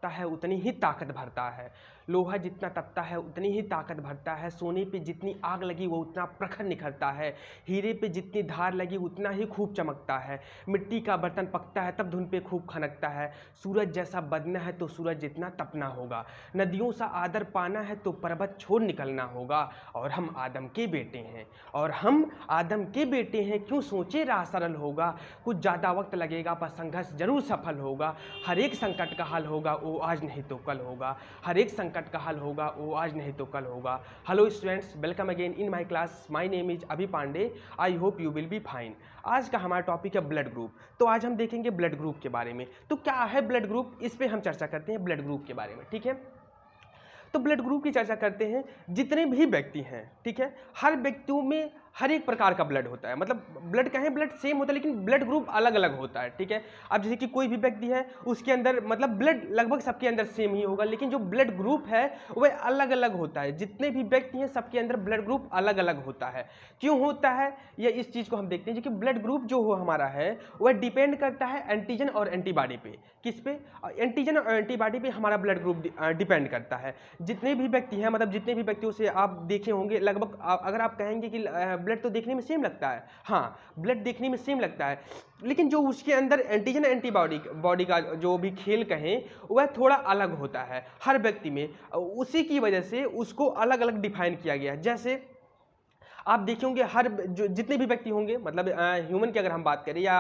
तपता है उतनी ही ताकत भरता है। लोहा जितना तपता है उतनी ही ताकत भरता है। सोने पे जितनी आग लगी वो उतना प्रखर निखरता है। हीरे पे जितनी धार लगी उतना ही खूब चमकता है। मिट्टी का बर्तन पकता है तब धुन पे खूब खनकता है। सूरज जैसा बदना है तो सूरज जितना तपना होगा। नदियों सा आदर पाना है तो पर्वत छोड़ निकलना होगा। और हम आदम के बेटे हैं, और हम आदम के बेटे हैं, क्यों सोचे राह सरल होगा। कुछ ज़्यादा वक्त लगेगा पर संघर्ष जरूर सफल होगा। हर एक संकट का हल होगा वो आज नहीं तो कल होगा। हर एक संकट का हल होगा वो आज नहीं तो कल होगा। Hello students, welcome again in my class. My name is Abhi Pandey. I hope you will be fine. आज का हमारा टॉपिक है ब्लड ग्रुप। तो आज हम देखेंगे ब्लड ग्रुप के बारे में। तो क्या है ब्लड ग्रुप, इस पे हम चर्चा करते हैं ब्लड ग्रुप के बारे में। ठीक है, तो ब्लड ग्रुप की चर्चा करते हैं। जितने भी व्यक्ति हैं, ठीक है, हर व्यक्तियों में हर एक प्रकार का ब्लड होता है। मतलब ब्लड कहें, ब्लड सेम होता है लेकिन ब्लड ग्रुप अलग अलग होता है। ठीक है, अब जैसे कि कोई भी व्यक्ति है उसके अंदर मतलब ब्लड लगभग सबके अंदर सेम ही होगा, लेकिन जो ब्लड ग्रुप है वह अलग अलग होता है। जितने भी व्यक्ति हैं सबके अंदर ब्लड ग्रुप अलग अलग होता है। क्यों होता है या इस चीज़ को हम देखते हैं कि ब्लड ग्रुप जो हो हमारा है वह डिपेंड करता है एंटीजन और एंटीबॉडी पे। किस पे? एंटीजन और एंटीबॉडी पे हमारा ब्लड ग्रुप डिपेंड करता है। जितने भी व्यक्ति हैं, मतलब जितने भी व्यक्तियों से आप देखे होंगे लगभग, अगर आप कहेंगे कि ब्लड तो देखने में सेम लगता है, हाँ ब्लड देखने में सेम लगता है, लेकिन जो उसके अंदर एंटीजन एंटीबॉडी का जो भी खेल कहें वह थोड़ा अलग होता है हर व्यक्ति में। उसी की वजह से उसको अलग अलग डिफाइन किया गया है। जैसे आप देखे होंगे हर जितने भी व्यक्ति होंगे, मतलब ह्यूमन की अगर हम बात करें या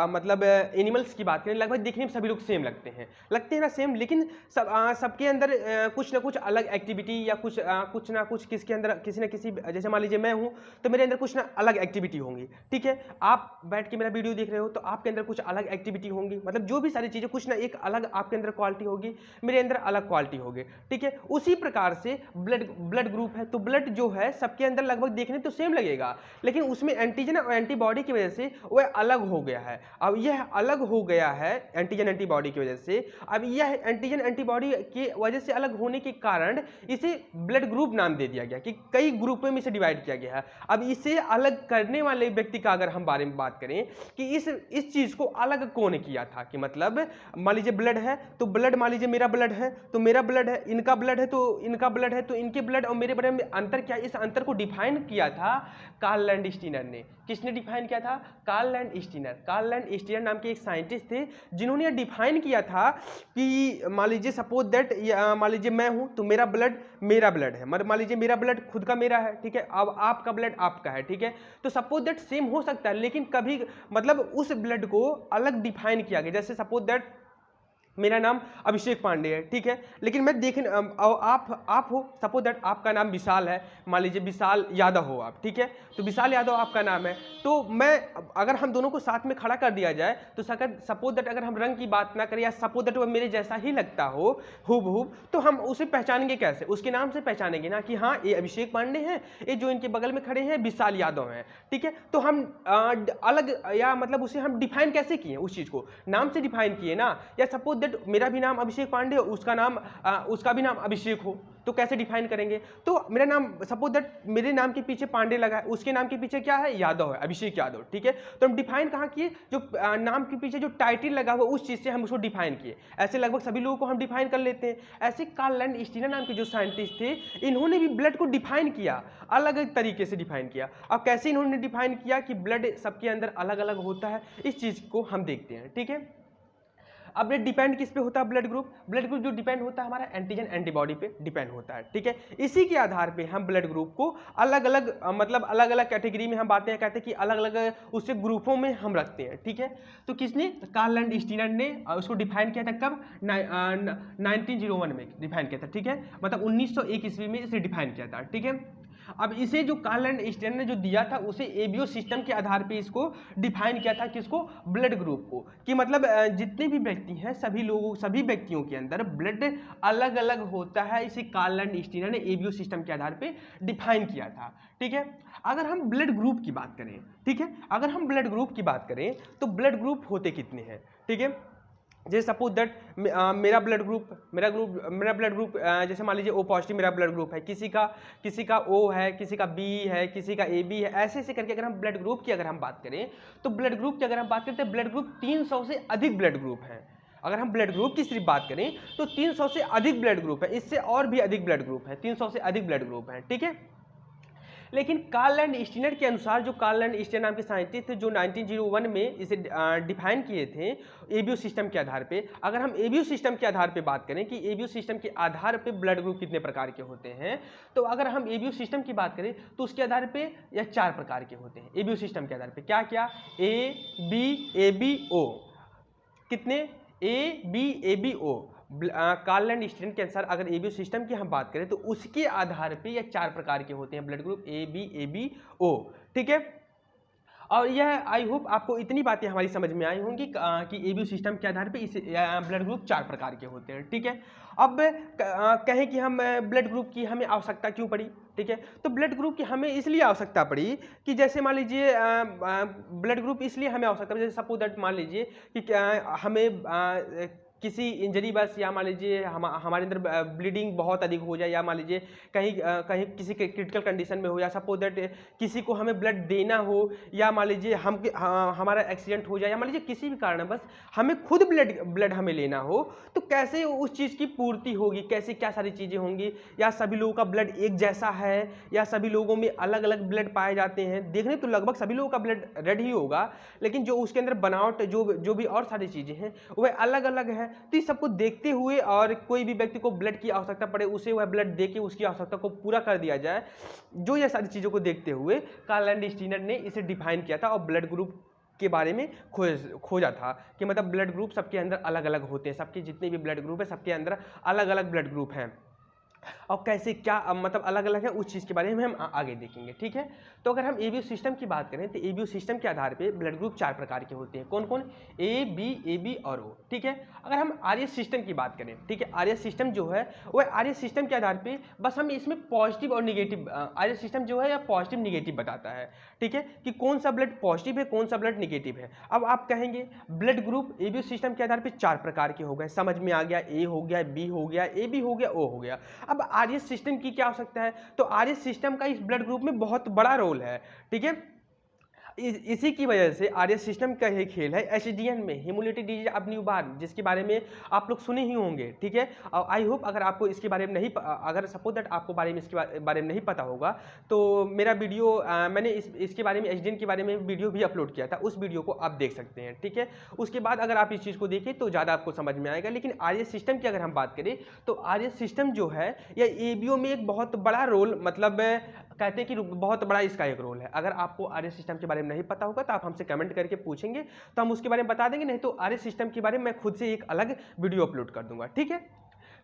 मतलब एनिमल्स की बात करें, लगभग देखने में सभी लोग सेम लगते हैं ना सेम, लेकिन सबके अंदर कुछ ना कुछ अलग एक्टिविटी या कुछ ना कुछ किसके अंदर किसी न किसी, जैसे मान लीजिए मैं हूँ तो मेरे अंदर कुछ ना अलग एक्टिविटी होंगी। ठीक है, आप बैठ के मेरा वीडियो देख रहे हो तो आपके अंदर कुछ अलग एक्टिविटी होंगी। मतलब जो भी सारी चीज़ें कुछ ना एक अलग आपके अंदर क्वालिटी होगी, मेरे अंदर अलग क्वालिटी होगी। ठीक है, उसी प्रकार से ब्लड ग्रुप है तो ब्लड जो है सबके अंदर लगभग देखने तो सेम लगेगा, लेकिन उसमें एंटीजन और एंटीबॉडी की वजह से वह अलग हो गया है। अब यह अलग हो गया है एंटीजन एंटीबॉडी की वजह से। अब यह एंटीजन एंटीबॉडी की वजह से अलग होने के कारण इसे ब्लड ग्रुप नाम दे दिया गया कि कई ग्रुपों में इसे डिवाइड किया गया है। अब इसे अलग करने वाले व्यक्ति का अगर हम बारे में बात करें कि इस चीज को अलग कौन किया था, कि मतलब मान लीजिए ब्लड है तो ब्लड, मान लीजिए मेरा ब्लड है तो मेरा ब्लड है, इनका ब्लड है तो इनका ब्लड है, तो इनके ब्लड और मेरे ब्लड में अंतर क्या, इस अंतर को डिफाइन किया था कार्ल लैंडस्टीनर ने। किसने डिफाइन किया था? Karl Landsteiner. कार्ल लैंडस्टीनर नाम के एक साइंटिस्ट थे जिन्होंने डिफाइन किया था कि मान लीजिए सपोज दैट, मान लीजिए मैं हूं तो मेरा ब्लड है, मान लीजिए मेरा ब्लड खुद का मेरा है। ठीक है, अब आपका ब्लड आपका है। ठीक है, तो सपोज दैट सेम हो सकता है, लेकिन कभी मतलब उस ब्लड को अलग डिफाइन किया गया। जैसे सपोज दैट मेरा नाम अभिषेक पांडे है, ठीक है, लेकिन मैं देख आप हो, सपोज दैट आपका नाम विशाल है, मान लीजिए विशाल यादव हो आप। ठीक है, तो विशाल यादव आपका नाम है, तो मैं अगर हम दोनों को साथ में खड़ा कर दिया जाए तो सपोज दैट अगर हम रंग की बात ना करें या सपोज दैट वह मेरे जैसा ही लगता हो हूबहू, तो हम उसे पहचानेंगे कैसे? उसके नाम से पहचानेंगे ना कि हाँ ये अभिषेक पांडे हैं, ये जो इनके बगल में खड़े हैं विशाल यादव हैं। ठीक है, तो हम अलग या मतलब उसे हम डिफाइन कैसे किए? उस चीज को नाम से डिफाइन किए ना। या सपोज दैट मेरा भी नाम अभिषेक पांडे हो, उसका भी नाम अभिषेक हो, तो कैसे डिफाइन करेंगे? तो मेरा नाम सपोज दैट मेरे नाम के पीछे पांडे लगा है, उसके नाम के पीछे क्या है? यादव है, अभिषेक यादव। ठीक है, तो हम डिफाइन कहाँ किए? जो नाम के पीछे जो टाइटल लगा हुआ उस चीज से हम उसको डिफाइन किए। ऐसे लगभग सभी लोगों को हम डिफाइन कर लेते हैं। ऐसे कार्ल लैंडस्टीनर नाम के जो साइंटिस्ट थे, इन्होंने भी ब्लड को डिफाइन किया, अलग अलग तरीके से डिफाइन किया। अब कैसे इन्होंने डिफाइन किया कि ब्लड सबके अंदर अलग अलग होता है, इस चीज को हम देखते हैं। ठीक है, अब ब्लड डिपेंड किस पे होता है? ब्लड ग्रुप जो डिपेंड होता है हमारा एंटीजन एंटीबॉडी पे डिपेंड होता है। ठीक है, इसी के आधार पे हम ब्लड ग्रुप को अलग अलग मतलब अलग अलग कैटेगरी में हम बातें कहते हैं कि अलग अलग उससे ग्रुपों में हम रखते हैं। ठीक है, तो किसने? कार्ल लैंडस्टीनर ने उसको डिफाइन किया था। कब? 1901 में डिफाइन किया था। ठीक है, मतलब 1901 ईस्वी में इसे डिफाइन किया था। ठीक है, अब इसे जो कार्ल लैंडस्टीनर ने जो दिया था उसे एबीओ सिस्टम के आधार पे इसको डिफाइन किया था। किसको? ब्लड ग्रुप को, कि मतलब जितने भी व्यक्ति हैं सभी व्यक्तियों के अंदर ब्लड अलग अलग होता है। इसे कार्ल लैंडस्टीनर ने एबीओ सिस्टम के आधार पे डिफाइन किया था। ठीक है, अगर हम ब्लड ग्रुप की बात करें, ठीक है, अगर हम ब्लड ग्रुप की बात करें तो ब्लड ग्रुप होते कितने हैं? ठीक है, जैसे सपोज दैट मेरा ब्लड ग्रुप जैसे मान लीजिए ओ पॉजिटिव मेरा ब्लड ग्रुप है, किसी का ओ है, किसी का बी है, किसी का ए बी है, ऐसे ऐसे करके अगर हम ब्लड ग्रुप की अगर हम बात करें तो ब्लड ग्रुप की अगर हम बात करते हैं ब्लड ग्रुप 300 से अधिक ब्लड ग्रुप हैं। अगर हम ब्लड ग्रुप की सिर्फ बात करें तो 300 से अधिक ब्लड ग्रुप है, इससे और भी अधिक ब्लड ग्रुप है, 300 से अधिक ब्लड ग्रुप है, ठीक है। लेकिन कार्ल एंड स्टीनर के अनुसार, जो कार्ल एंड स्टीनर नाम के साइंटिस्ट थे जो 1901 में इसे डिफाइन किए थे एबीओ सिस्टम के आधार पे, अगर हम एबीओ सिस्टम के आधार पे बात करें कि एबीओ सिस्टम के आधार पे ब्लड ग्रुप कितने प्रकार के होते हैं, तो अगर हम एबीओ सिस्टम की बात करें तो उसके आधार पे यह 4 प्रकार के होते हैं। एबीओ सिस्टम के आधार पे क्या क्या, ए बी ए बी ओ, कितने, A B A B O. Karl and Steiner के अनुसार अगर एबीओ सिस्टम की हम बात करें तो उसके आधार पे ये 4 प्रकार के होते हैं blood group A B O, ठीक है। और यह आई होप आपको इतनी बातें हमारी समझ में आई होंगी कि एबीओ सिस्टम के आधार पे इस ब्लड ग्रुप 4 प्रकार के होते हैं, ठीक है। अब कहें कि हम ब्लड ग्रुप की हमें आवश्यकता क्यों पड़ी, ठीक है। तो ब्लड ग्रुप की हमें इसलिए आवश्यकता पड़ी कि जैसे मान लीजिए ब्लड ग्रुप इसलिए हमें आवश्यकता पड़ी, जैसे सपोज दैट मान लीजिए कि हमें किसी इंजरी बस, या मान लीजिए हमारे अंदर ब्लीडिंग बहुत अधिक हो जाए, या मान लीजिए कहीं किसी के क्रिटिकल कंडीशन में हो, या सपोज दैट किसी को हमें ब्लड देना हो, या मान लीजिए हमारा एक्सीडेंट हो जाए, या मान लीजिए किसी भी कारण बस हमें खुद ब्लड हमें लेना हो, तो कैसे उस चीज़ की पूर्ति होगी, कैसे क्या सारी चीज़ें होंगी, या सभी लोगों का ब्लड एक जैसा है, या सभी लोगों में अलग अलग ब्लड पाए जाते हैं। देखने तो लगभग सभी लोगों का ब्लड रेड ही होगा, लेकिन जो उसके अंदर बनावट जो भी और सारी चीज़ें हैं वह अलग अलग है। तो इस सबको देखते हुए और कोई भी व्यक्ति को ब्लड की आवश्यकता पड़े उसे वह ब्लड देके उसकी आवश्यकता को पूरा कर दिया जाए, जो ये सारी चीज़ों को देखते हुए कार्ल एंड स्टीनर ने इसे डिफाइन किया था और ब्लड ग्रुप के बारे में खोजा था कि मतलब ब्लड ग्रुप सबके अंदर अलग अलग होते हैं, सबके जितने भी ब्लड ग्रुप है सबके अंदर अलग अलग ब्लड ग्रुप हैं, और कैसे क्या मतलब अलग अलग है उस चीज़ के बारे में हम आगे देखेंगे, ठीक है। तो अगर हम एबीओ सिस्टम की बात करें तो एबीओ सिस्टम के आधार पे ब्लड ग्रुप 4 प्रकार के होते हैं, कौन कौन, ए बी और ओ, ठीक है। अगर हम आरएस सिस्टम की बात करें, ठीक है, आरएस सिस्टम जो है वह आरएस सिस्टम के आधार पे बस हम इसमें पॉजिटिव और निगेटिव, आरएस सिस्टम जो है या पॉजिटिव निगेटिव बताता है, ठीक है, कि कौन सा ब्लड पॉजिटिव है कौन सा ब्लड निगेटिव है। अब आप कहेंगे ब्लड ग्रुप एबीओ सिस्टम के आधार पे 4 प्रकार के हो गए, समझ में आ गया, ए हो गया, बी हो गया, ए बी हो गया, ओ हो गया। अब आरएस सिस्टम की क्या आवश्यकता है, तो आरएस सिस्टम का इस ब्लड ग्रुप में बहुत बड़ा रोल है, ठीक है। इसी की वजह से आरएस सिस्टम का ये खेल है एचडीएन में, हेमोलिटिक डिजीज ऑफ न्यूबॉर्न, जिसके बारे में आप लोग सुने ही होंगे, ठीक है। और आई होप अगर आपको इसके बारे में नहीं, अगर सपोज दैट आपको इसके बारे में नहीं पता होगा तो मेरा वीडियो मैंने इसके बारे में एचडीएन के बारे में वीडियो भी अपलोड किया था, उस वीडियो को आप देख सकते हैं, ठीक है। उसके बाद अगर आप इस चीज़ को देखें तो ज़्यादा आपको समझ में आएगा। लेकिन आरएस सिस्टम की अगर हम बात करें तो आरएस सिस्टम जो है यह एबीओ में एक बहुत बड़ा रोल, मतलब कहते हैं कि बहुत बड़ा इसका एक रोल है। अगर आपको आरएस सिस्टम के बारे में नहीं पता होगा तो आप हमसे कमेंट करके पूछेंगे तो हम उसके बारे में बता देंगे, नहीं तो आरएस सिस्टम के बारे में मैं खुद से एक अलग वीडियो अपलोड कर दूंगा, ठीक है।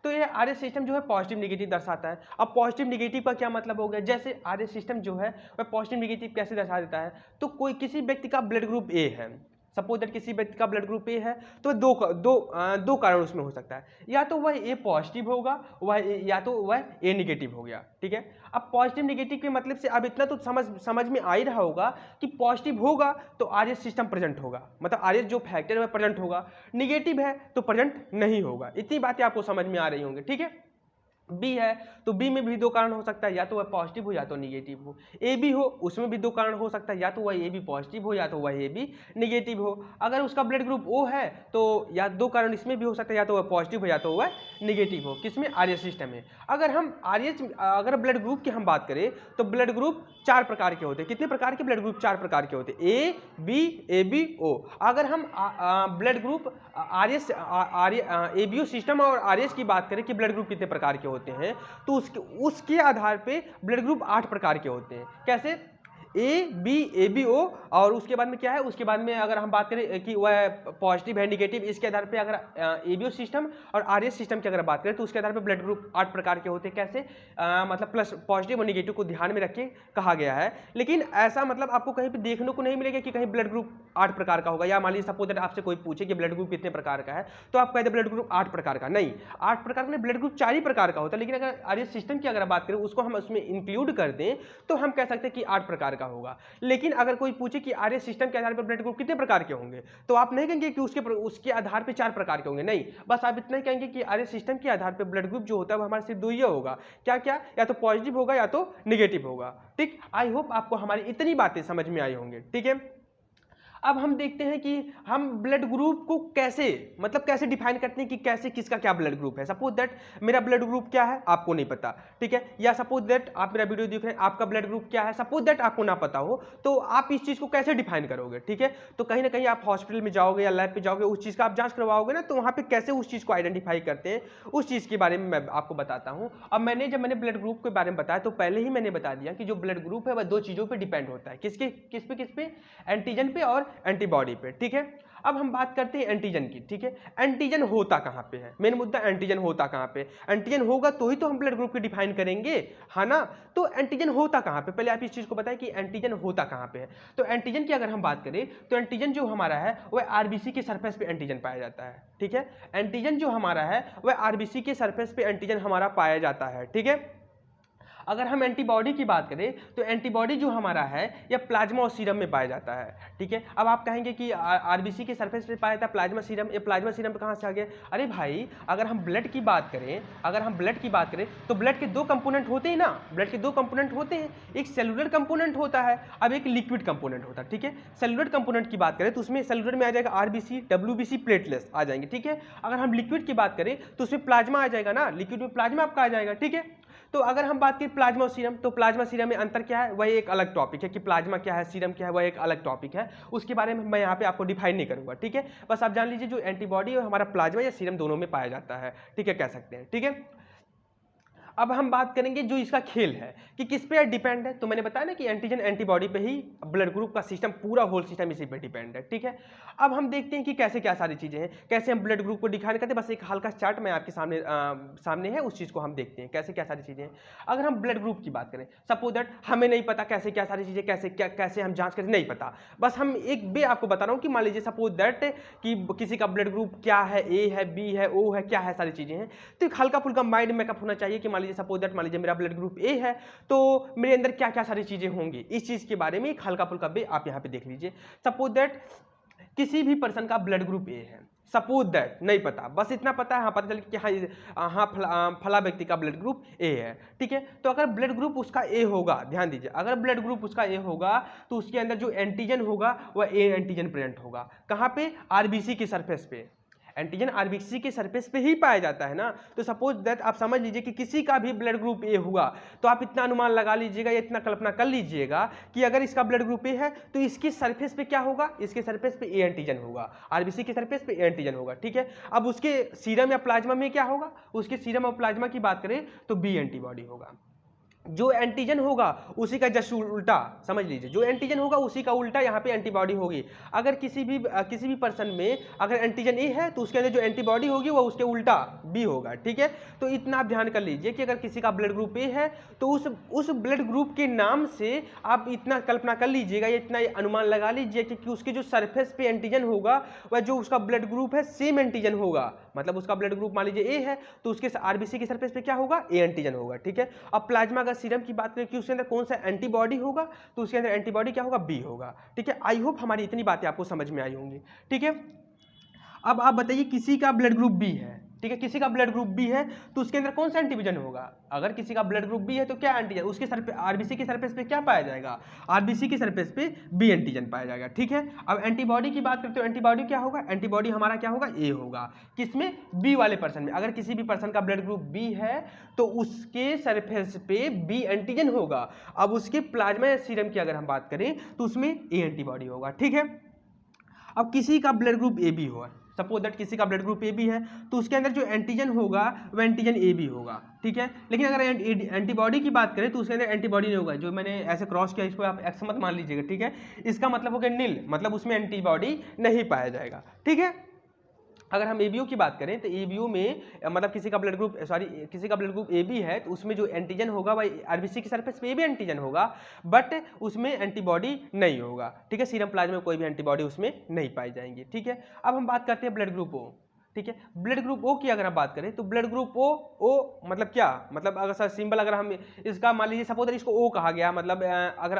तो ये आरएस सिस्टम जो है पॉजिटिव निगेटिव दर्शाता है। अब पॉजिटिव निगेटिव का क्या मतलब हो गया, जैसे आरएस सिस्टम जो है वह पॉजिटिव निगेटिव कैसे दर्शा देता है, तो कोई किसी व्यक्ति का ब्लड ग्रुप ए है, सपोज दैट किसी व्यक्ति का ब्लड ग्रुप ए है, तो दो कारण उसमें हो सकता है, या तो वह ए पॉजिटिव होगा या तो वह ए निगेटिव हो गया, ठीक है। अब पॉजिटिव निगेटिव के मतलब से अब इतना तो समझ में आ ही रहा होगा कि पॉजिटिव होगा तो आरएस सिस्टम प्रेजेंट होगा, मतलब आरएस जो फैक्टर है वह प्रेजेंट होगा, निगेटिव है तो प्रेजेंट नहीं होगा। इतनी बातें आपको समझ में आ रही होंगी, ठीक है। बी है तो बी में भी 2 कारण हो सकता है, या तो वह पॉजिटिव हो या तो निगेटिव हो। ए बी हो उसमें भी 2 कारण हो सकता है, या तो वह ए बी पॉजिटिव हो या तो वह ए बी निगेटिव हो। अगर उसका ब्लड ग्रुप ओ है तो या 2 कारण इसमें भी हो सकता है, या तो वह पॉजिटिव हो या तो वह निगेटिव हो, किसमें, आरएस सिस्टम में। अगर ब्लड ग्रुप की हम बात करें तो ब्लड ग्रुप 4 प्रकार के होते हैं। कितने प्रकार के ब्लड ग्रुप, 4 प्रकार के होते हैं, ए बी ओ। अगर हम blood group RS ABO system और आरएस की बात करें कि ब्लड ग्रुप कितने प्रकार के होते हैं, तो उसके आधार पे ब्लड ग्रुप 8 प्रकार के होते हैं। कैसे, ए बी ओ, और उसके बाद में क्या है, उसके बाद में अगर हम बात करें कि वह पॉजिटिव है निगेटिव, इसके आधार पे अगर एबीओ सिस्टम और आरएस सिस्टम की अगर बात करें तो उसके आधार पे ब्लड ग्रुप 8 प्रकार के होते हैं। कैसे, मतलब प्लस पॉजिटिव और निगेटिव को ध्यान में रख के कहा गया है। लेकिन ऐसा मतलब आपको कहीं पर देखने को नहीं मिलेगा कि कहीं ब्लड ग्रुप 8 प्रकार का होगा, या मान लीजिए सपोज दैट आपसे कोई पूछे कि ब्लड ग्रुप कितने प्रकार का है तो आप कहते ब्लड ग्रुप 8 प्रकार का, नहीं, 8 प्रकार का नहीं, ब्लड ग्रुप 4 ही प्रकार का होता है। लेकिन अगर आरएस सिस्टम की अगर बात करें उसको हम उसमें इंक्लूड कर दें तो हम कह सकते हैं कि 8 प्रकार का होगा। लेकिन अगर कोई पूछे कि आरएस सिस्टम के आधार पर ब्लड ग्रुप कितने प्रकार के होंगे तो आप नहीं कहेंगे कि उसके आधार पर 4 प्रकार के होंगे, नहीं, बस आप इतना ही कहेंगे कि आरएस सिस्टम के आधार पर ब्लड ग्रुप जो होता है वो हमारे सिर्फ 2 ही होगा, क्या क्या, या तो पॉजिटिव होगा या तो निगेटिव होगा, ठीक। आई होप आपको हमारी इतनी बातें समझ में आई होंगी, ठीक है। अब हम देखते हैं कि हम ब्लड ग्रुप को कैसे मतलब कैसे डिफाइन करते हैं कि कैसे किसका क्या ब्लड ग्रुप है। सपोज दैट मेरा ब्लड ग्रुप क्या है आपको नहीं पता, ठीक है, या सपोज दैट आप मेरा वीडियो देख रहे हैं आपका ब्लड ग्रुप क्या है, सपोज दैट आपको ना पता हो, तो आप इस चीज को कैसे डिफाइन करोगे, ठीक है। तो कहीं ना कहीं आप हॉस्पिटल में जाओगे या लैब पे जाओगे, उस चीज का आप जांच करवाओगे ना, तो वहां पे कैसे उस चीज को आइडेंटिफाई करते हैं उस चीज के बारे में मैं आपको बताता हूं। अब जब मैंने ब्लड ग्रुप के बारे में बताया तो पहले ही मैंने बता दिया कि जो ब्लड ग्रुप है वह दो चीजों पर डिपेंड होता है, किस पे, एंटीजन पे और एंटीबॉडी पे, ठीक है। अब हम बात करते हैं एंटीजन की, ठीक है। एंटीजन होता कहां पे है, मेन मुद्दा एंटीजन होता कहां पे, एंटीजन होगा तो ही तो हम ब्लड ग्रुप को डिफाइन करेंगे, है ना। तो एंटीजन होता कहां पे, पहले आप इस चीज को बताएं कि एंटीजन होता कहां पे है। तो एंटीजन की अगर हम बात करें तो एंटीजन जो हमारा है वह आरबीसी के सरफेस पे एंटीजन पाया जाता है, ठीक है। एंटीजन जो हमारा है वह आरबीसी के सरफेस पे एंटीजन हमारा पाया जाता है, ठीक है। अगर हम एंटीबॉडी की बात करें तो एंटीबॉडी जो हमारा है यह प्लाज्मा और सीरम में पाया जाता है, ठीक है। अब आप कहेंगे कि आरबीसी के सरफेस पे पाया जाता है प्लाज्मा सीरम, ये प्लाज्मा सीरम पे कहाँ से आ गया। अरे भाई अगर हम ब्लड की बात करें तो ब्लड के दो कंपोनेंट होते हैं ना, ब्लड के दो कंपोनेंट होते हैं, एक सेलुलर कंपोनेंट होता है, अब एक लिक्विड कंपोनेंट होता है, ठीक है। सेलुलर कंपोनेंट की बात करें तो उसमें सेलुलर में आ जाएगा आरबीसी, डब्ल्यूबीसी, प्लेटलेट्स आ जाएंगे, ठीक है। अगर हम लिक्विड की बात करें तो उसमें प्लाज्मा आ जाएगा ना, लिक्विड में प्लाज्मा आपका आ जाएगा, ठीक है। तो अगर हम बात करें प्लाज्मा और सीरम, तो प्लाज्मा सीरम में अंतर क्या है वह एक अलग टॉपिक है, कि प्लाज्मा क्या है सीरम क्या है वह एक अलग टॉपिक है, उसके बारे में मैं यहाँ पे आपको डिफाइन नहीं करूंगा, ठीक है। बस आप जान लीजिए जो एंटीबॉडी है हमारा प्लाज्मा या सीरम दोनों में पाया जाता है, ठीक है, कह सकते हैं, ठीक है। अब हम बात करेंगे जो इसका खेल है कि किस पे डिपेंड है, तो मैंने बताया ना कि एंटीजन एंटीबॉडी पे ही ब्लड ग्रुप का सिस्टम, पूरा होल सिस्टम इसी पे डिपेंड है, ठीक है। अब हम देखते हैं कि कैसे क्या सारी चीजें हैं, कैसे हम ब्लड ग्रुप को डिफाइन करते हैं। बस एक हल्का चार्ट मैं आपके सामने है, उस चीज को हम देखते हैं कैसे क्या सारी चीजें हैं। अगर हम ब्लड ग्रुप की बात करें, सपोज दैट हमें नहीं पता कैसे क्या सारी चीजें, कैसे हम जांच करें, नहीं पता, बस हम एक वे आपको बता रहा हूँ कि मान लीजिए सपोज दैट कि किसी का ब्लड ग्रुप क्या है, ए है, बी है, ओ है, क्या है, सारी चीजें हैं। तो एक हल्का फुल्का माइंड मेकअप होना चाहिए कि मान लीजिए सपोज दैट मान लीजिए मेरा ब्लड ग्रुप ए है तो मेरे अंदर क्या क्या सारी चीजें होंगी, इस चीज के बारे में एक हल्का फुल्का वे आप यहाँ पे देख लीजिए। सपोज दैट किसी भी पर्सन का ब्लड ग्रुप ए है, सपोज दैट नहीं पता, बस इतना पता है, हाँ पता चल कि हाँ फला व्यक्ति का ब्लड ग्रुप ए है, ठीक है। तो अगर ब्लड ग्रुप उसका ए होगा, ध्यान दीजिए, अगर ब्लड ग्रुप उसका ए होगा तो उसके अंदर जो एंटीजन होगा वह ए एंटीजन प्रेजेंट होगा, कहाँ पे, आरबीसी के सरफेस पे। एंटीजन आरबीसी के सरफेस पे ही पाया जाता है ना। तो सपोज दैट आप समझ लीजिए कि किसी का भी ब्लड ग्रुप ए हुआ तो आप इतना अनुमान लगा लीजिएगा या इतना कल्पना कर लीजिएगा कि अगर इसका ब्लड ग्रुप ए है तो इसकी सरफेस पे क्या होगा, इसके सरफेस पे ए एंटीजन होगा, आरबीसी के सरफेस पे ए एंटीजन होगा, ठीक है। अब उसके सीरम या प्लाज्मा में क्या होगा, उसके सीरम और प्लाज्मा की बात करें तो बी एंटीबॉडी होगा। जो एंटीजन होगा उसी का जस्ट उल्टा समझ लीजिए, जो एंटीजन होगा उसी का उल्टा यहाँ पे एंटीबॉडी होगी। अगर किसी भी पर्सन में अगर एंटीजन ए है तो उसके अंदर जो एंटीबॉडी होगी वो उसके उल्टा बी होगा, ठीक है। तो इतना आप ध्यान कर लीजिए कि अगर किसी का ब्लड ग्रुप ए है तो उस ब्लड ग्रुप के नाम से आप इतना कल्पना कर लीजिएगा या इतना अनुमान लगा लीजिए कि उसके जो सरफेस पे एंटीजन होगा वह जो उसका ब्लड ग्रुप है सेम एंटीजन होगा। मतलब उसका ब्लड ग्रुप मान लीजिए ए है तो उसके आरबीसी के सरफेस पे क्या होगा, ए एंटीजन होगा, ठीक है। अब प्लाज्मा का सीरम की बात करें कि उसके अंदर कौन सा एंटीबॉडी होगा तो उसके अंदर एंटीबॉडी क्या होगा, बी होगा, ठीक है। आई होप हमारी इतनी बातें आपको समझ में आई होंगी, ठीक है। अब आप बताइए किसी का ब्लड ग्रुप बी है, ठीक है, किसी का ब्लड ग्रुप बी है तो उसके अंदर कौन सा एंटीजन होगा, अगर किसी का ब्लड ग्रुप बी है तो क्या एंटीजन, उसके सरफेस आरबीसी के सरफेस पे क्या पाया जाएगा, आरबीसी के सरफेस पे बी एंटीजन पाया जाएगा, ठीक है। अब एंटीबॉडी की बात करते हो, एंटीबॉडी क्या होगा, एंटीबॉडी हमारा क्या होगा, ए होगा, किसमें, बी वाले पर्सन में। अगर किसी भी पर्सन का ब्लड ग्रुप बी है तो उसके सरफेस पे बी एंटीजन होगा। अब उसके प्लाज्मा या सीरम की अगर हम बात करें तो उसमें ए एंटीबॉडी होगा, ठीक है। अब किसी का ब्लड ग्रुप ए बी हो, सपोज दैट किसी का ब्लड ग्रुप ए बी है तो उसके अंदर जो एंटीजन होगा वह एंटीजन ए बी होगा, ठीक है। लेकिन अगर एंटीबॉडी की बात करें तो उसके अंदर एंटीबॉडी नहीं होगा, जो मैंने ऐसे क्रॉस किया इसको आप एक्स मत मान लीजिएगा, ठीक है। इसका मतलब हो गया नील, मतलब उसमें एंटीबॉडी नहीं पाया जाएगा, ठीक है। अगर हम एबीओ की बात करें तो एबीओ में मतलब किसी का ब्लड ग्रुप ए बी है तो उसमें जो एंटीजन होगा वह आरबीसी की सरफेस पे भी एंटीजन होगा बट उसमें एंटीबॉडी नहीं होगा, ठीक है। सीरम प्लाज्मा में कोई भी एंटीबॉडी उसमें नहीं पाई जाएंगी, ठीक है। अब हम बात करते हैं ब्लड ग्रुप ओ, ठीक है। ब्लड ग्रुप ओ की अगर हम बात करें तो ब्लड ग्रुप ओ मतलब क्या, मतलब अगर सर सिंबल अगर हम इसका मान लीजिए सपोज इसको ओ कहा गया, मतलब अगर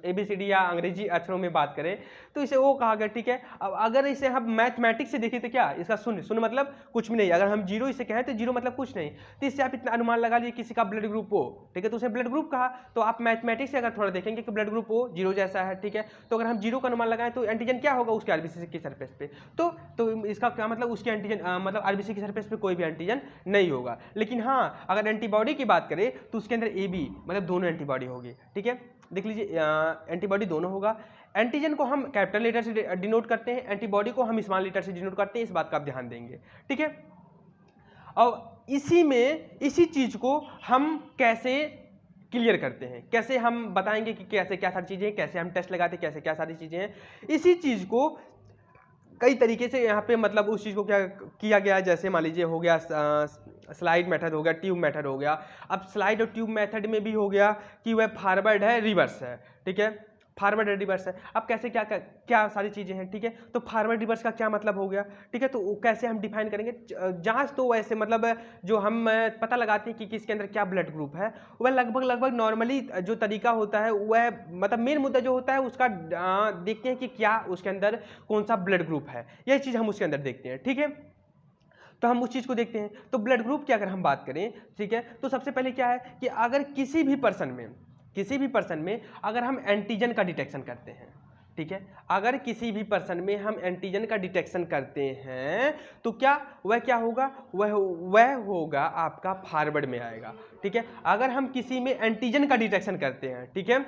ABCD या अंग्रेजी अक्षरों में बात करें तो इसे ओ कहा गया, ठीक है। अब अगर इसे हम मैथमेटिक्स से देखें तो क्या, इसका शून्य, शून्य मतलब कुछ भी नहीं, अगर हम जीरो इसे कहें तो जीरो मतलब कुछ नहीं, तो इससे आप इतना अनुमान लगा लीजिए किसी का ब्लड ग्रुप ओ, ठीक है, तो उसे ब्लड ग्रुप कहा। तो आप मैथमेटिक्स से अगर थोड़ा देखेंगे कि ब्लड ग्रुप ओ जीरो जैसा है, ठीक है, तो अगर हम जीरो का अनुमान लगाएं तो एंटीजन क्या होगा उसके आरबीसी की सरफेस पे, तो इसका क्या मतलब उसके एंटीजन मतलब आरबीसी की सरफेस पे कोई भी एंटीजन नहीं होगा। लेकिन हाँ अगर एंटीबॉडी की बात करें तो उसके अंदर AB मतलब दोनों एंटीबॉडी होगी, ठीक है। देख लीजिए एंटीबॉडी दोनों होगा। एंटीजन को हम कैपिटल लेटर से डिनोट करते हैं, एंटीबॉडी को हम स्मॉल लेटर से डिनोट करते हैं, इस बात का आप ध्यान देंगे, ठीक है। और इसी चीज को हम कैसे क्लियर करते हैं, कैसे हम बताएंगे कि कैसे क्या सारी चीजें हैं, कैसे हम टेस्ट लगाते हैं, कैसे क्या सारी चीजें हैं, इसी चीज को कई तरीके से यहाँ पे मतलब उस चीज़ को क्या किया गया, जैसे मान लीजिए हो गया स्लाइड मेथड हो गया, ट्यूब मेथड हो गया। अब स्लाइड और ट्यूब मेथड में भी हो गया कि वह फॉरवर्ड है रिवर्स है, ठीक है, फॉरवर्ड और रिवर्स है। अब कैसे क्या क्या, क्या सारी चीज़ें हैं, ठीक है। तो फॉरवर्ड रिवर्स का क्या मतलब हो गया, ठीक है, तो कैसे हम डिफाइन करेंगे। जांच तो वैसे मतलब जो हम पता लगाते हैं कि किसके अंदर क्या ब्लड ग्रुप है, वह लगभग नॉर्मली जो तरीका होता है वह मतलब मेन मुद्दा जो होता है उसका देखते हैं कि क्या उसके अंदर कौन सा ब्लड ग्रुप है, यह चीज़ हम उसके अंदर देखते हैं, ठीक है। तो हम उस चीज़ को देखते हैं। तो ब्लड ग्रुप की अगर हम बात करें, ठीक है, तो सबसे पहले क्या है कि अगर किसी भी पर्सन में अगर हम एंटीजन का डिटेक्शन करते हैं, ठीक है, अगर किसी भी पर्सन में हम एंटीजन का डिटेक्शन करते हैं तो वह क्या होगा, वह होगा आपका फॉरवर्ड में आएगा, ठीक है। अगर हम किसी में एंटीजन का डिटेक्शन करते हैं, ठीक है,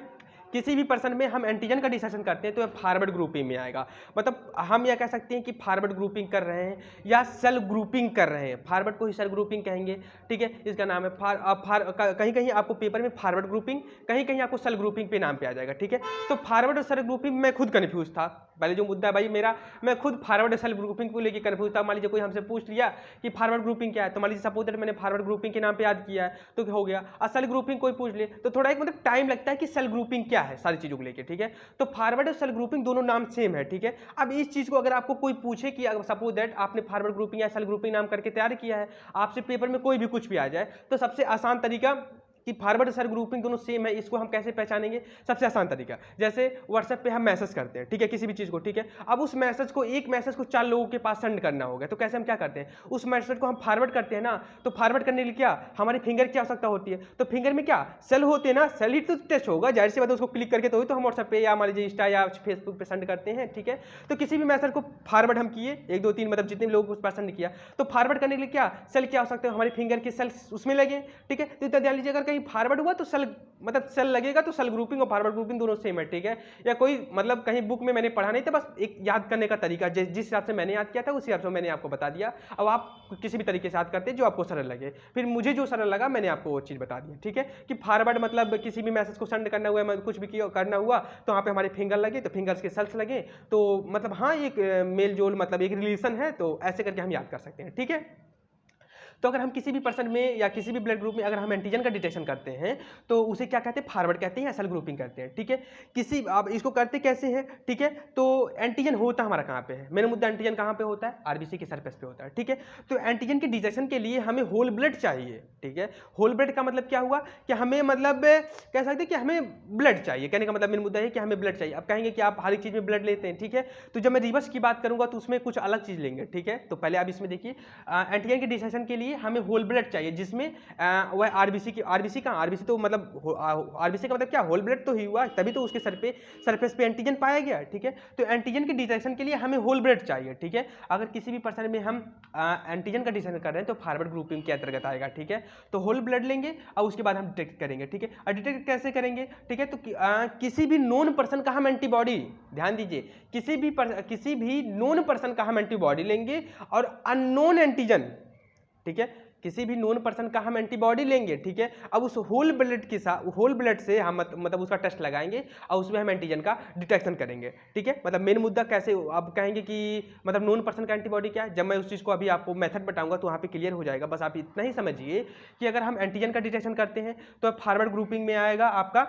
किसी भी पर्सन में हम एंटीजन का डिटेक्शन करते हैं तो फॉरवर्ड ग्रुपिंग में आएगा। मतलब हम यह कह सकते हैं कि फॉरवर्ड ग्रुपिंग कर रहे हैं या सेल ग्रुपिंग कर रहे हैं, फॉरवर्ड को ही सेल ग्रुपिंग कहेंगे, ठीक है। इसका नाम है कहीं कहीं आपको पेपर में फॉरवर्ड ग्रुपिंग, कहीं कहीं आपको सेल ग्रुपिंग पे नाम पे आ जाएगा, ठीक है। तो फॉरवर्ड और सेल ग्रुपिंग में खुद कन्फ्यूज था, पहले जो मुद्दा है भाई मेरा, मैं खुद फॉरवर्ड और सेल ग्रुपिंग को लेकर कन्फ्यूज था। मान लीजिए कोई हमसे पूछ लिया कि फॉरवर्ड ग्रुपिंग क्या है, तो मान लीजिए सपोज दैट मैंने फॉरवर्ड ग्रुपिंग के नाम पे याद किया है तो क्या हो गया, और सेल ग्रुपिंग कोई पूछ ले तो थोड़ा एक मतलब टाइम लगता है कि सेल ग्रुपिंग क्या है सारी चीजों को लेकर, ठीक है। तो फॉरवर्ड और सेल ग्रुपिंग दोनों नाम सेम है, ठीक है। अब इस चीज को अगर आपको कोई पूछे कि सपोज दैट आपने फॉरवर्ड ग्रुपिंग या सेल ग्रुपिंग नाम करके तैयार किया है, आपसे पेपर में कोई भी कुछ भी आ जाए, तो सबसे आसान तरीका कि फॉरवर्ड और सेल ग्रुपिंग दोनों सेम है, इसको हम कैसे पहचानेंगे। सबसे आसान तरीका, जैसे व्हाट्सएप पे हम मैसेज करते हैं, ठीक है, किसी भी चीज को, ठीक है। अब उस मैसेज को, एक मैसेज को 4 लोगों के पास सेंड करना होगा, तो कैसे हम क्या करते हैं, उस मैसेज को हम फॉरवर्ड करते हैं ना। तो फॉरवर्ड करने के लिए क्या हमारे फिंगर की आवश्यकता होती है, तो फिंगर में क्या सेल होते हैं ना, सेल ही तो टेस्ट होगा, जाहिर सी बात है, उसको क्लिक करके तो हम व्हाट्सएप पे या मान लीजिए इंस्टा या फेसबुक पे सेंड करते हैं, ठीक है। तो किसी भी मैसेज को फॉरवर्ड हम किए, 1 2 3 मतलब जितने भी लोगों को सेंड किया, तो फॉरवर्ड करने के लिए क्या सेल की आवश्यकता है, हमारे फिंगर के सेल उसमें लगे, ठीक है। तो इतना ध्यान लीजिए, अगर कहीं फॉरवर्ड हुआ तो सेल मतलब सेल लगेगा, तो सेल ग्रुपिंग और फॉरवर्ड ग्रुपिंग दोनों सेम है, ठीक है। या कोई मतलब कहीं बुक में मैंने पढ़ा नहीं था, बस एक याद करने का तरीका, जिस हिसाब से मैंने याद किया था उस हिसाब से मैंने आपको बता दिया। अब आप किसी भी तरीके से याद करते हैं जो आपको सरल लगे, फिर मुझे जो सरल लगा मैंने आपको वो चीज़ बता दी, ठीक है। कि फॉरवर्ड मतलब किसी भी मैसेज को सेंड करना हुआ, कुछ भी करना हुआ तो वहाँ पे हमारे फिंगर लगे, तो फिंगर्स के सेल्स लगे, तो मतलब हाँ एक मेल जोल मतलब एक रिलेशन है, तो ऐसे करके हम याद कर सकते हैं, ठीक है। तो अगर हम किसी भी पर्सन में या किसी भी ब्लड ग्रुप में अगर हम एंटीजन का डिटेक्शन करते हैं तो उसे क्या कहते हैं, फॉरवर्ड कहते हैं या सेल ग्रुपिंग कहते हैं, ठीक है। किसी आप इसको करते कैसे हैं, ठीक है। तो एंटीजन होता हमारा कहाँ पे है, मेरा मुद्दा एंटीजन कहाँ पे होता है, आरबीसी के सरफेस पे होता है, ठीक है। तो एंटीजन के डिटेक्शन के लिए हमें होल ब्लड चाहिए, ठीक है। होल ब्लड का मतलब क्या हुआ कि हमें मतलब कह सकते हैं कि हमें ब्लड चाहिए, कहने का मतलब मेरा मुद्दा है कि हमें ब्लड चाहिए। अब कहेंगे कि आप हर एक चीज़ में ब्लड लेते हैं, ठीक है। तो जब मैं रिवर्स की बात करूंगा तो उसमें कुछ अलग चीज़ लेंगे, ठीक है। तो पहले आप इसमें देखिए एंटीजन के डिटेक्शन के लिए हमें होल ब्लड चाहिए, जिसमें वह आरबीसी का आरबीसी तो मतलब आरबीसी का मतलब क्या, होल ब्लड तो ही हुआ, तभी तो उसके सरफेस पे एंटीजन पाया गया, ठीक है। तो एंटीजन के डिटेक्शन के लिए हमें होल ब्लड चाहिए, ठीक है। अगर किसी भी पर्सन में हम एंटीजन का डिटेक्शन कर रहे हैं तो फॉरवर्ड ग्रुपिंग के अंतर्गत आएगा, ठीक है। तो होल ब्लड लेंगे और उसके बाद हम डिटेक्ट करेंगे, ठीक है। और डिटेक्ट कैसे करेंगे, ठीक है। तो किसी भी नोन पर्सन का हम एंटीबॉडी, ध्यान दीजिए, किसी भी नोन पर्सन का हम एंटीबॉडी लेंगे और अननोन एंटीजन, ठीक है, किसी भी नोन पर्सन का हम एंटीबॉडी लेंगे, ठीक है। अब उस होल ब्लड के साथ, होल ब्लड से हम मतलब उसका टेस्ट लगाएंगे और उसमें हम एंटीजन का डिटेक्शन करेंगे, ठीक है। मतलब मेन मुद्दा कैसे आप कहेंगे कि मतलब नोन पर्सन का एंटीबॉडी क्या है, जब मैं उस चीज़ को अभी आपको मेथड बताऊंगा तो वहाँ पे क्लियर हो जाएगा। बस आप इतना ही समझिए कि अगर हम एंटीजन का डिटेक्शन करते हैं तो फॉरवर्ड ग्रुपिंग में आएगा आपका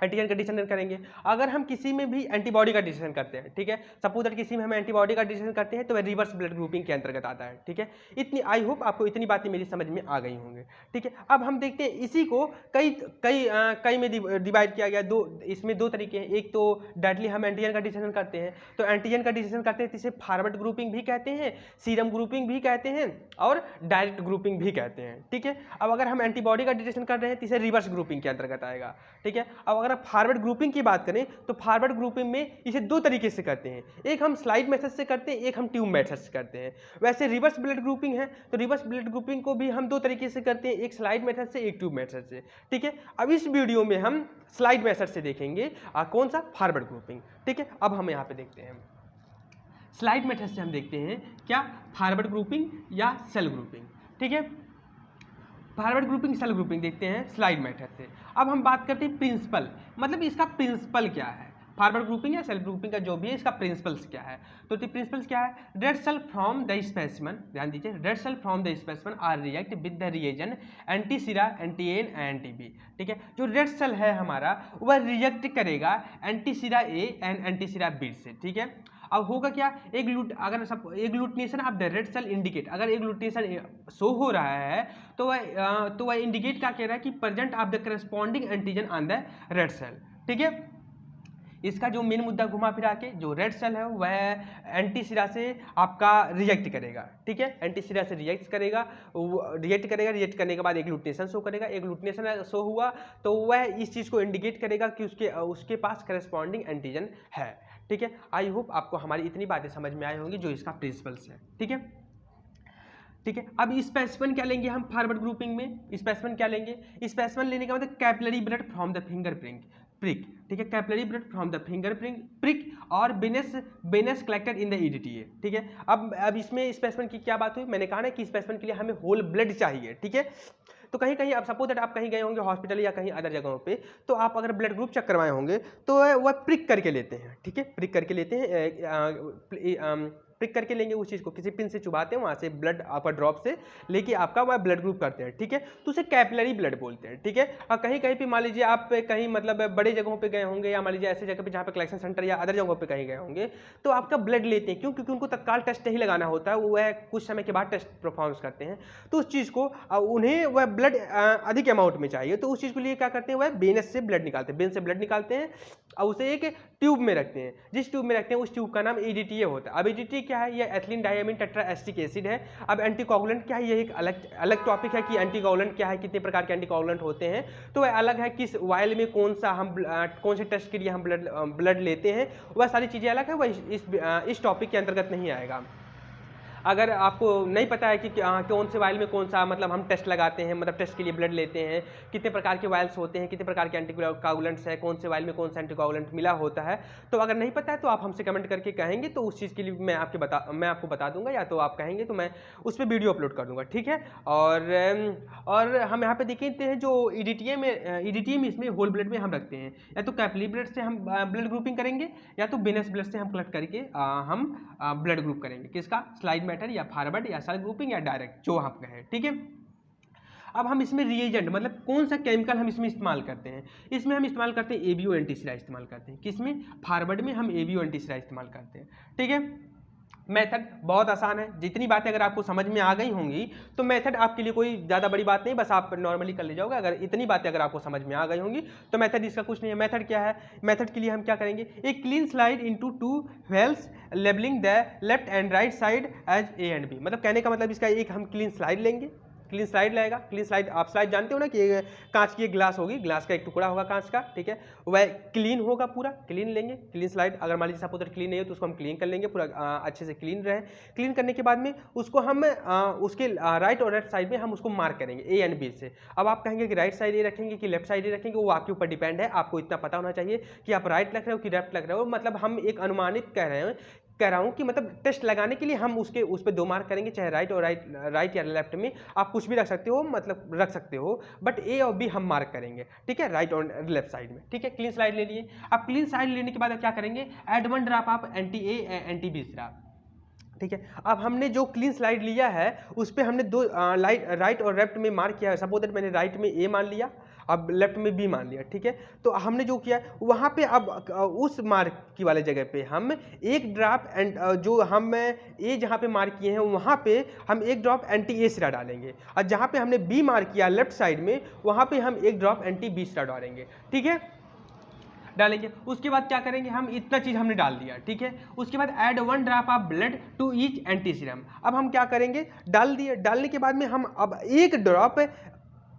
एंटीजन का डिसीजन करेंगे। अगर हम किसी में भी एंटीबॉडी का डिसीजन करते हैं, ठीक है, सपोज दैट किसी में हम एंटीबॉडी का डिसीजन करते हैं तो वह रिवर्स ब्लड ग्रुपिंग के अंतर्गत आता है, ठीक है। इतनी आई होप आपको इतनी बातें मेरी समझ में आ गई होंगी, ठीक है। अब हम देखते हैं इसी को कई में डिवाइड किया गया। इसमें दो तरीके हैं, एक तो डायरेक्टली हम एंटीजन का डिसीजन करते हैं, तो एंटीजन का डिसीजन करते हैं तो इसे फॉरवर्ड ग्रुपिंग भी कहते हैं, सीरम ग्रुपिंग भी कहते हैं और डायरेक्ट ग्रुपिंग भी कहते हैं, ठीक है। अब अगर हम एंटीबॉडी का डिसीजन कर रहे हैं तो इसे रिवर्स ग्रुपिंग के अंतर्गत आएगा, ठीक है। अब अगर आप फॉरवर्ड ग्रुपिंग की बात करें तो फॉरवर्ड ग्रुपिंग में इसे दो तरीके से करते हैं, एक हम स्लाइड मेथड से करते हैं, एक हम ट्यूब मेथड से करते हैं। वैसे रिवर्स ब्लड ग्रुपिंग है तो रिवर्स ब्लड ग्रुपिंग को भी हम दो तरीके से करते हैं, एक स्लाइड मेथड से, एक ट्यूब मेथड से, ठीक है। अब इस वीडियो में हम स्लाइड मेथड से देखेंगे कौन सा, फॉरवर्ड ग्रुपिंग, ठीक है। अब हम यहाँ पे देखते हैं स्लाइड मेथड से हम देखते हैं क्या, फॉरवर्ड ग्रुपिंग या सेल ग्रुपिंग, ठीक है। फॉरवर्ड ग्रुपिंग सेल ग्रुपिंग देखते हैं स्लाइड मेथड से। अब हम बात करते हैं प्रिंसिपल, मतलब इसका प्रिंसिपल क्या है, फॉरवर्ड ग्रुपिंग या सेल ग्रुपिंग का जो भी है इसका प्रिंसिपल्स क्या है। तो प्रिंसिपल्स क्या है, red cell from the specimen, ध्यान दीजिए, red cell from the specimen are react with the reagent antisera, anti A, anti B, ठीक है। जो रेड सेल है हमारा वह रिएक्ट करेगा एंटीसिरा ए एंड एंटीसिरा बी से, ठीक है। अब होगा क्या, agglutination of the red cell indicate, अगर एग्लूटिनेशन शो हो रहा है तो वह इंडिकेट क्या कह रहा है कि present of the corresponding antigen on the red cell, ठीक है। इसका जो मेन मुद्दा घुमा फिरा के जो रेड सेल है वह एंटीसिरा से आपका रिजेक्ट करेगा, ठीक है, एंटीसिरा से रिजेक्ट करेगा, रिजेक्ट करने के बाद एग्लूटिनेशन शो करेगा, एग्लूटिनेशन शो हुआ तो वह इस चीज़ को इंडिकेट करेगा कि उसके पास करस्पॉन्डिंग एंटीजन है, ठीक है। आई होप आपको हमारी इतनी बातें समझ में आई होंगी जो इसका प्रिंसिपल्स है, ठीक है, ठीक है। अब स्पेसिमेन क्या लेंगे हम फॉरवर्ड ग्रुपिंग में, स्पेसिमेन क्या लेंगे, स्पेसिमेन लेने का मतलब capillary blood from the finger prick, ठीक है, capillary blood from the finger prick और venous collected in the EDTA, ठीक है। अब इसमें स्पेसिमेन की क्या बात हुई, मैंने कहा ना कि स्पेसिमेन के लिए हमें होल ब्लड चाहिए, ठीक है। तो कहीं कहीं आप सपोज दैट आप कहीं गए होंगे हॉस्पिटल या कहीं अदर जगहों पे, तो आप अगर ब्लड ग्रुप चेक करवाए होंगे तो वह प्रिक करके लेते हैं, ठीक है, प्रिक करके लेते हैं, प्रिक करके लेंगे उस चीज़ को, किसी पिन से चुभाते हैं, वहाँ से ब्लड आपका ड्रॉप से लेके आपका वह ब्लड ग्रुप करते हैं, ठीक है। तो उसे कैपिलरी ब्लड बोलते हैं, ठीक है। और कहीं कहीं पे मान लीजिए आप कहीं मतलब बड़े जगहों पे गए होंगे या मान लीजिए ऐसे जगह पे जहाँ पे कलेक्शन सेंटर या अदर जगहों पे कहीं गए होंगे तो आपका ब्लड लेते हैं, क्यों, क्योंकि उनको तत्काल टेस्ट नहीं लगाना होता है, वह कुछ समय के बाद टेस्ट परफॉर्म करते हैं। तो उस चीज़ को उन्हें वह ब्लड अधिक अमाउंट में चाहिए, तो उस चीज़ के लिए क्या करते हैं, वह वेनस से ब्लड निकालते हैं, वेन से ब्लड निकालते हैं और उसे एक ट्यूब में रखते हैं, जिस ट्यूब में रखते हैं उस ट्यूब का नाम ईडीटीए होता है। अब ईडीटीए क्या है, यह एथिलीन डायमीन टेट्राएसिटिक एसिड है। अब एंटीकोगुलेंट क्या है, ये एक अलग टॉपिक है कि एंटीकोगुलेंट क्या है, कितने प्रकार के एंटीकोगुलेंट होते हैं, तो वह अलग है, किस वायल में कौन से टेस्ट के लिए हम ब्लड लेते हैं, वह सारी चीज़ें अलग है, वह इस टॉपिक के अंतर्गत नहीं आएगा। अगर आपको नहीं पता है कि कौन से वायल में कौन सा मतलब हम टेस्ट लगाते हैं, मतलब टेस्ट के लिए ब्लड लेते हैं, कितने प्रकार के वायल्स होते हैं, कितने प्रकार के एंटीकोगुलेंट्स है, कौन से वायल में कौन सा एंटीकोगुलेंट मिला होता है, तो अगर नहीं पता है तो आप हमसे कमेंट करके कहेंगे तो उस चीज़ के लिए मैं आपको बता दूंगा, या तो आप कहेंगे तो मैं उस पर वीडियो अपलोड कर दूंगा, ठीक है। और हम यहाँ पे देखते हैं जो ईडीटीए में इसमें होल ब्लड में हम रखते हैं, या तो कैपिलरी ब्लड से हम ब्लड ग्रुपिंग करेंगे या तो वेनस ब्लड से हम कलेक्ट करके हम ब्लड ग्रुप करेंगे, किसका, स्लाइड मेथड या फॉरवर्ड या सेल ग्रुपिंग या डायरेक्ट, जो आप कहें, ठीक है। अब हम इसमें रिएजेंट मतलब कौन सा केमिकल हम इसमें इस्तेमाल करते हैं, इसमें हम इस्तेमाल करते हैं एबीओ एंटीसिरा इस्तेमाल करते हैं, किसमें, फॉरवर्ड में हम एबीओ एंटीसिरा इस्तेमाल करते हैं, ठीक है। मेथड बहुत आसान है, जितनी बातें अगर आपको समझ में आ गई होंगी तो मेथड आपके लिए कोई ज़्यादा बड़ी बात नहीं, बस आप नॉर्मली कर ले जाओगे। अगर इतनी बातें अगर आपको समझ में आ गई होंगी तो मेथड इसका कुछ नहीं है। मेथड क्या है, मेथड के लिए हम क्या करेंगे, एक clean slide into 2 wells labelling the left and right side as A and B, मतलब कहने का मतलब इसका एक हम क्लीन स्लाइड लेंगे, क्लीन स्लाइड लगेगा, क्लीन स्लाइड आप स्लाइड जानते हो ना कि कांच की एक ग्लास होगी, ग्लास का एक टुकड़ा होगा कांच का, ठीक है, वह क्लीन होगा, पूरा क्लीन लेंगे, क्लीन स्लाइड। अगर मान लीजिए सपोज क्लीन नहीं है तो उसको हम क्लीन कर लेंगे, पूरा अच्छे से क्लीन रहे। क्लीन करने के बाद में उसको हम उसके राइट और लेफ्ट साइड में हम उसको मार्क करेंगे ए एंड बी से। अब आप कहेंगे कि राइट साइड ए रखेंगे कि लेफ्ट साइड ए रखेंगे, वो आपके ऊपर डिपेंड है, आपको इतना पता होना चाहिए कि आप राइट रख रहे हो कि लेफ्ट रख रहे हो, मतलब हम एक अनुमानित कह रहा हूं कि मतलब टेस्ट लगाने के लिए हम उस पर 2 मार्क करेंगे, चाहे राइट या लेफ्ट में आप कुछ भी रख सकते हो, मतलब रख सकते हो, बट ए और बी हम मार्क करेंगे, ठीक है, राइट और लेफ्ट साइड में, ठीक है। क्लीन स्लाइड ले लिए। अब क्लीन स्लाइड लेने के बाद क्या करेंगे, add 1 drop of anti A anti B serum, ठीक है। अब हमने जो क्लीन स्लाइड लिया है उस पर हमने 2 राइट और लेफ्ट में मार्क किया है, सपोज दैट मैंने राइट में ए मान लिया अब लेफ्ट में बी मान लिया, ठीक है। तो हमने जो किया वहाँ पे अब उस मार्क की वाले जगह पे हम एक ड्रॉप एंड जो हम ए जहाँ पे मार्क किए हैं वहाँ पे हम एक ड्रॉप एंटी ए सिरा डालेंगे, और जहाँ पे हमने बी मार्क किया लेफ्ट साइड में वहाँ पे हम एक ड्रॉप एंटी बी सिरा डालेंगे, ठीक है, डालेंगे। उसके बाद क्या करेंगे, हम इतना चीज हमने डाल दिया, ठीक है। उसके बाद add 1 drop of blood to each anti serum. अब हम क्या करेंगे, डाल दिए, डालने के बाद में हम अब एक ड्रॉप,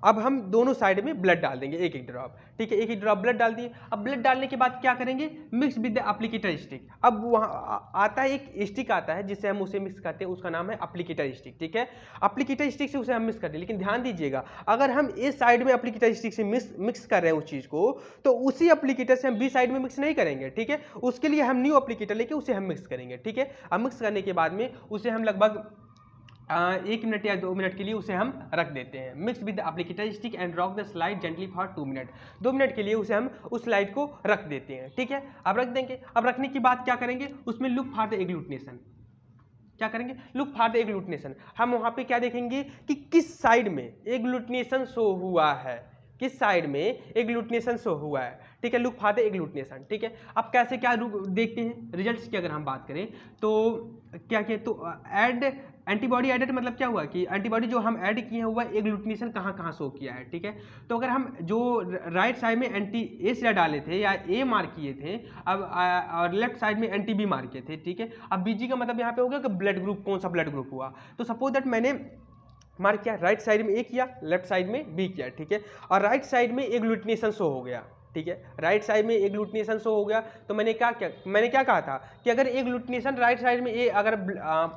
अब हम दोनों साइड में ब्लड डाल देंगे, एक एक ड्रॉप, ठीक है, एक एक ड्रॉप ब्लड डाल दिए। अब ब्लड डालने के बाद क्या करेंगे, mix with the applicator stick. अब वहाँ आता है एक स्टिक आता है जिससे हम उसे मिक्स करते हैं, उसका नाम है एप्लीकेटर स्टिक, ठीक है। एप्लीकेटर स्टिक से उसे हम मिक्स करते हैं, लेकिन ध्यान दीजिएगा अगर हम इस साइड में एप्लीकेटर स्टिक से मिक्स कर रहे हैं उस चीज़ को, तो उसी एप्लीकेटर से हम बी साइड में मिक्स नहीं करेंगे, ठीक है। उसके लिए हम न्यू एप्लीकेटर लेके उसे हम मिक्स करेंगे, ठीक है। अब मिक्स करने के बाद में उसे हम लगभग 1 मिनट या 2 मिनट के लिए उसे हम रख देते हैं। Mix with applicator stick and rock the slide gently for 2 minute. 2 minute के लिए उसे हम उस स्लाइड को रख देते हैं, ठीक है। अब रख देंगे। अब रखने के बाद क्या करेंगे, उसमें लुक फॉर द एग्लूटिनेशन, क्या करेंगे, लुक फॉर द एग्लूटिनेशन। हम वहाँ पे क्या देखेंगे कि किस साइड में एग्लूटिनेशन शो हुआ है, किस साइड में एग्लूटिनेशन शो हुआ है, ठीक है। लुक फॉर द एग्लूटिनेशन, ठीक है। अब कैसे क्या देखते हैं रिजल्ट्स की अगर हम बात करें तो क्या किया, तो ऐड एंटीबॉडी एडेड मतलब क्या हुआ कि एंटीबॉडी जो हम ऐड किए हैं हुआ एग्लूटिनेशन कहाँ कहाँ शो किया है, ठीक है। तो अगर हम जो राइट साइड में एंटी ए सिरा डाले थे या ए मार्क किए थे, अब और लेफ्ट साइड में एंटी बी मार्क किए थे, ठीक है। अब बीजी का मतलब यहाँ पे हो गया कि ब्लड ग्रुप, कौन सा ब्लड ग्रुप हुआ। तो सपोज दैट मैंने मार्क किया राइट साइड में ए किया, लेफ्ट साइड में बी किया, ठीक है। और राइट साइड में एग्लूटिनेशन शो हो गया, ठीक है, राइट साइड में एग्लूटिनेशन शो हो गया। तो मैंने क्या कहा था कि अगर एग्लूटिनेशन राइट साइड में ए अगर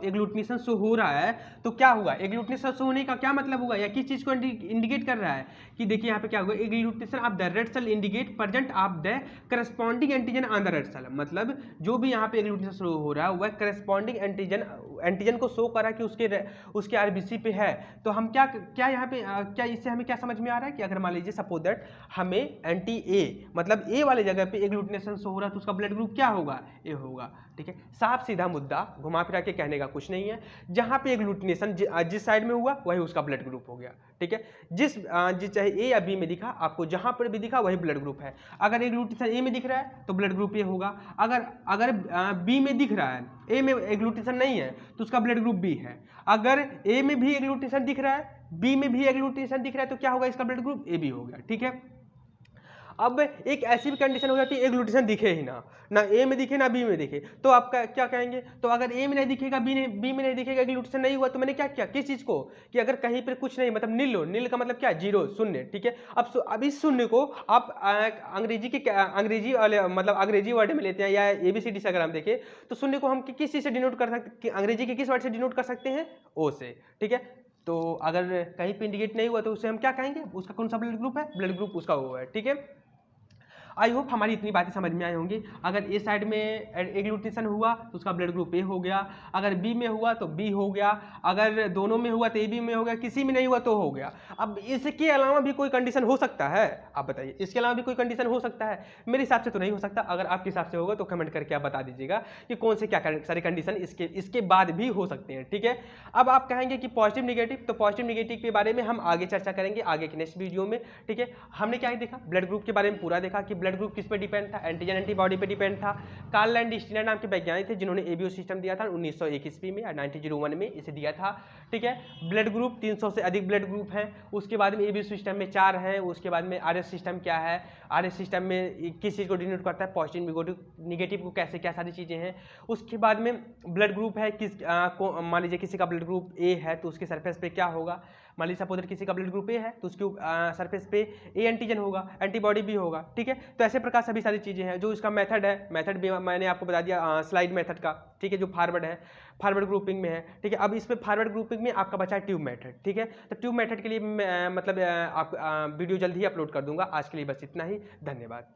एग्लूटिनेशन शो हो रहा है तो क्या हुआ, एग्लूटिनेशन शो होने का क्या मतलब होगा या किस चीज को इंडिकेट कर रहा है कि देखिए यहाँ पे क्या हुआ, agglutination of the red cell indicate present of the corresponding antigen on the red cell. मतलब जो भी यहाँ पे एग्लूटिनेशन शो हो रहा है वह करस्पॉन्डिंग एंटीजन को शो करा कि उसके आरबीसी पे है। तो हम क्या यहाँ पे क्या इससे हमें क्या समझ में आ रहा है कि अगर मान लीजिए सपोज दैट हमें एंटी ए मतलब ए वाले जगह पे एग्लूटिनेशन शो हो रहा है तो उसका ब्लड ग्रुप क्या होगा, ए होगा, ठीक है। साफ सीधा मुद्दा, घुमा फिरा के कहने का कुछ नहीं है। जहां पे एग्लूटिनेशन जिस साइड में हुआ वही उसका ब्लड ग्रुप हो गया, ठीक है। जिस चाहे ए या बी में दिखा, आपको जहां पर भी दिखा वही ब्लड ग्रुप है। अगर एग्लूटिनेशन ए में दिख रहा है तो ब्लड ग्रुप ए होगा, अगर बी में दिख रहा है, ए में एग्लूटिनेशन नहीं है तो उसका ब्लड ग्रुप बी है। अगर ए में भी एग्लूटिनेशन दिख रहा है, बी में भी एग्लूटिनेशन दिख रहा है तो क्या होगा, इसका ब्लड ग्रुप ए बी हो गया, ठीक है। अब एक ऐसी भी कंडीशन हो जाती है एग्लूटिनेशन दिखे ही ना ए में दिखे ना बी में दिखे, तो आप क्या कहेंगे, तो अगर ए में नहीं दिखेगा बी में नहीं दिखेगा, एग्लूटिनेशन नहीं हुआ, तो मैंने क्या किया, किस चीज को कि अगर कहीं पर कुछ नहीं मतलब नील हो, नील का मतलब क्या, जीरो, शून्य, ठीक है। अब इस शून्य को आप अंग्रेजी वाले मतलब अंग्रेजी वर्ड में लेते हैं या ABCD से अगर हम देखें तो शून्य को हम किस चीज से डिनोट कर सकते, अंग्रेजी के किस वर्ड से डिनोट कर सकते हैं, ओ से, ठीक है। तो अगर कहीं पे इंडिकेट नहीं हुआ तो उसे हम क्या कहेंगे, उसका कौन सा ब्लड ग्रुप है, ब्लड ग्रुप उसका वो है, ठीक है। आई होप हमारी इतनी बातें समझ में आई होंगी। अगर ए साइड में एग्लूटिनेशन हुआ तो उसका ब्लड ग्रुप ए हो गया, अगर बी में हुआ तो बी हो गया, अगर दोनों में हुआ तो ए बी में हो गया, किसी में नहीं हुआ तो हो गया। अब इसके अलावा भी कोई कंडीशन हो सकता है, आप बताइए, इसके अलावा भी कोई कंडीशन हो सकता है? मेरे हिसाब से तो नहीं हो सकता। अगर आपके हिसाब से होगा तो कमेंट करके आप बता दीजिएगा कि कौन से क्या सारे कंडीशन इसके बाद भी हो सकते हैं, ठीक है। अब आप कहेंगे कि पॉजिटिव निगेटिव, तो पॉजिटिव निगेटिव के बारे में हम आगे चर्चा करेंगे आगे के नेक्स्ट वीडियो में, ठीक है। हमने क्या देखा, ब्लड ग्रुप के बारे में पूरा देखा कि ब्लड ग्रुप किस पे डिपेंड था, एंटीजन एंटीबॉडी पे डिपेंड था। कार्ल एंड स्टीनर नाम के वैज्ञानिक थे जिन्होंने एबीओ सिस्टम दिया था 1901 ईस्वी में या 1901 में इसे दिया था, ठीक है। ब्लड ग्रुप 300 से अधिक ब्लड ग्रुप हैं। उसके बाद में एबीओ सिस्टम में 4 हैं। उसके बाद में आरएस सिस्टम क्या है, आरएस सिस्टम में किस चीज़ को डिनोट करता है, पॉजिटिव निगेटिव को कैसे, क्या सारी चीज़ें हैं। उसके बाद में ब्लड ग्रुप है मान लीजिए किसी का ब्लड ग्रुप ए है तो उसके सरफेस पे क्या होगा, मान लीजिए सपोज किसी का ब्लड ग्रुप ए है तो उसके सरफेस पे ए एंटीजन होगा, एंटीबॉडी भी होगा, ठीक है। तो ऐसे प्रकार सभी सारी चीज़ें हैं। जो इसका मेथड है, मेथड भी मैंने आपको बता दिया स्लाइड मेथड का, ठीक है, जो फॉरवर्ड है, फॉरवर्ड ग्रुपिंग में है, ठीक है। अब इसमें फॉरवर्ड ग्रुपिंग में आपका बचा है ट्यूब मेथड, ठीक है। तो ट्यूब मेथड के लिए मतलब आप वीडियो जल्द ही अपलोड कर दूंगा। आज के लिए बस इतना ही, धन्यवाद।